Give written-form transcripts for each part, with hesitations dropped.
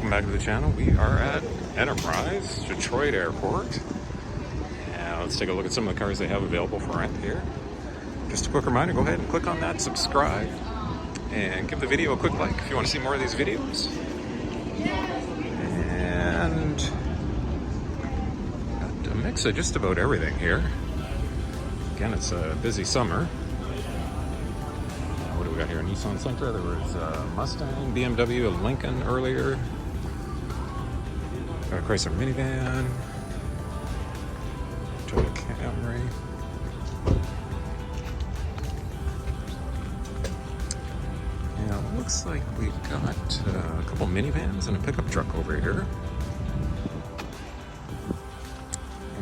welcome back to the channel. We are at Enterprise, Detroit Airport. And let's take a look at some of the cars they have available for rent here. Just a quick reminder, go ahead and click on that subscribe and give the video a quick like if you want to see more of these videos. And got a mix of just about everything here. Again, it's a busy summer. What do we got here? A Nissan Sentra. There was a Mustang, BMW, a Lincoln earlier. Got a Chrysler minivan. Toyota Camry. Yeah, it looks like we've got a couple minivans and a pickup truck over here.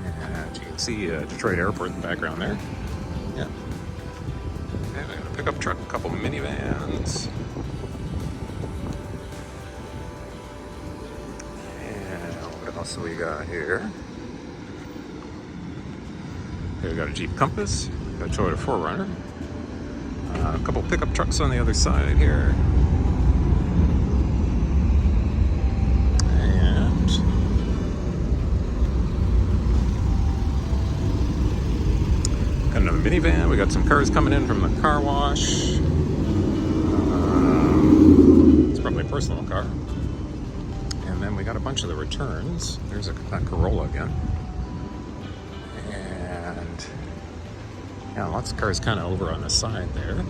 And you can see Detroit Airport in the background there. Yeah. Okay, we got a pickup truck, a couple minivans. And what else do we got here? Okay, we got a Jeep Compass, got a Toyota 4Runner. A couple pickup trucks on the other side here. And got another minivan. We got some cars coming in from the car wash. It's probably a personal car. And then we got a bunch of the returns. There's that Corolla again. And yeah, lots of cars kind of over on the side there.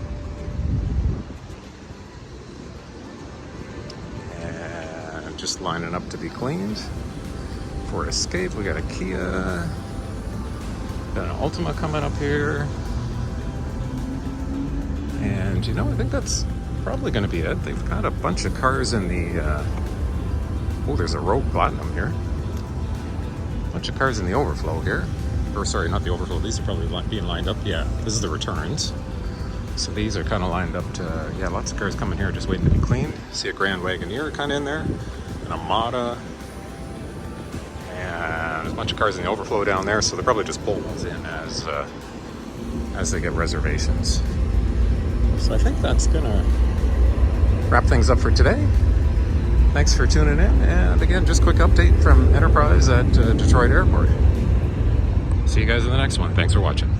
And just lining up to be cleaned. Ford Escape, we got a Kia. Got an Altima coming up here. And you know, I think that's probably going to be it. They've got a bunch of cars in the... oh, there's a Rogue Platinum here. A bunch of cars in the overflow here. Or sorry, not the overflow. These are probably being lined up. Yeah, this is the returns. So these are kind of lined up to... Yeah, lots of cars coming here just waiting to be cleaned. See a Grand Wagoneer kind of in there. And a Mata. And there's a bunch of cars in the overflow down there, so they'll probably just pull those in as they get reservations. So I think that's gonna wrap things up for today. Thanks for tuning in, and again, just quick update from Enterprise at Detroit Airport. See you guys in the next one. Thanks for watching.